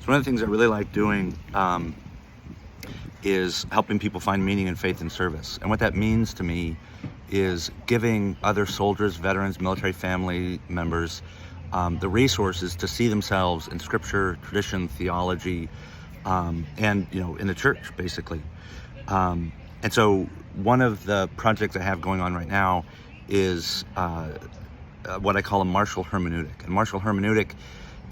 So one of the things I really like doing is helping people find meaning in faith and service. And what that means to me is giving other soldiers, veterans, military family members the resources to see themselves in scripture, tradition, theology, and in the church, basically. And so one of the projects I have going on right now is what I call a Martial Hermeneutic. And Martial Hermeneutic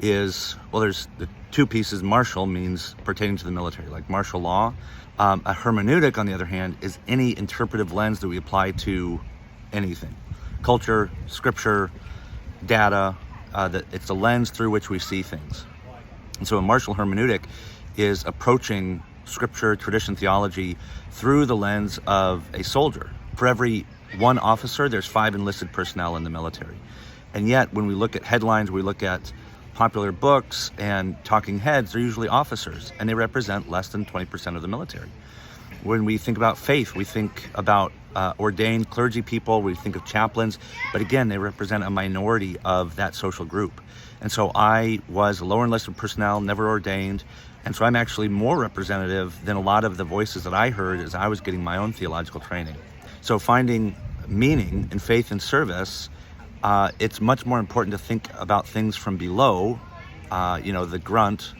is, well, there's the two pieces. Martial means pertaining to the military, like martial law. A hermeneutic, on the other hand, is any interpretive lens that we apply to anything. Culture, scripture, data, that it's a lens through which we see things. And so a martial hermeneutic is approaching scripture, tradition, theology through the lens of a soldier. For every one officer, there's 5 enlisted personnel in the military. And yet, when we look at headlines, we look at popular books and talking heads, they're usually officers, and they represent less than 20% of the military. When we think about faith, we think about ordained clergy people, we think of chaplains, but again, they represent a minority of that social group. And so I was a lower enlisted personnel, never ordained, and so I'm actually more representative than a lot of the voices that I heard as I was getting my own theological training. So finding meaning in faith and service, it's much more important to think about things from below, the grunt,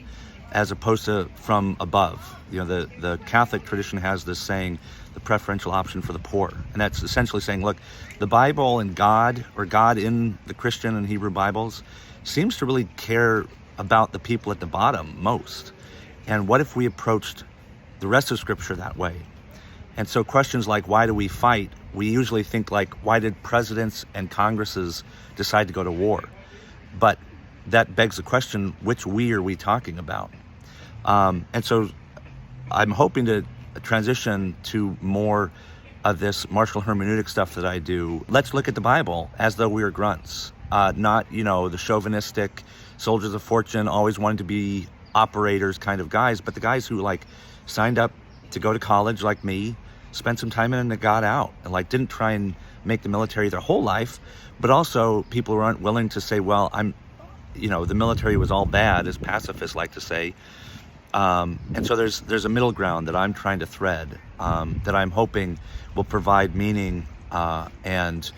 as opposed to from above. The Catholic tradition has this saying, the preferential option for the poor. And that's essentially saying, look, the Bible and God, or God in the Christian and Hebrew Bibles, seems to really care about the people at the bottom most. And what if we approached the rest of Scripture that way? And so questions like, why do we fight? We usually think like, why did presidents and Congresses decide to go to war? But that begs the question, which we are we talking about? And so I'm hoping to transition to more of this martial hermeneutic stuff that I do. Let's look at the Bible as though we are grunts, not, the chauvinistic soldiers of fortune, always wanting to be operators kind of guys, but the guys who signed up to go to college like me, spent some time in and got out, and didn't try and make the military their whole life, but also people who aren't willing to say, well, the military was all bad, as pacifists like to say. And so there's a middle ground that I'm trying to thread, that I'm hoping will provide meaning and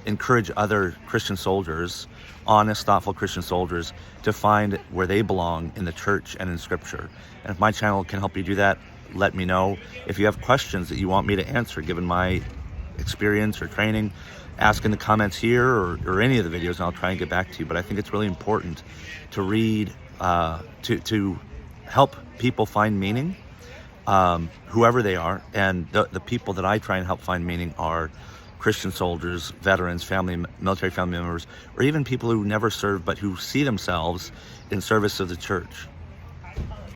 encourage other Christian soldiers, honest, thoughtful Christian soldiers, to find where they belong in the church and in Scripture. And if my channel can help you do that, let me know. If you have questions that you want me to answer, given my experience or training, ask in the comments here or any of the videos, and I'll try and get back to you. But I think it's really important to read, to help people find meaning, whoever they are. And the people that I try and help find meaning are Christian soldiers, veterans, military family members, or even people who never served but who see themselves in service of the church.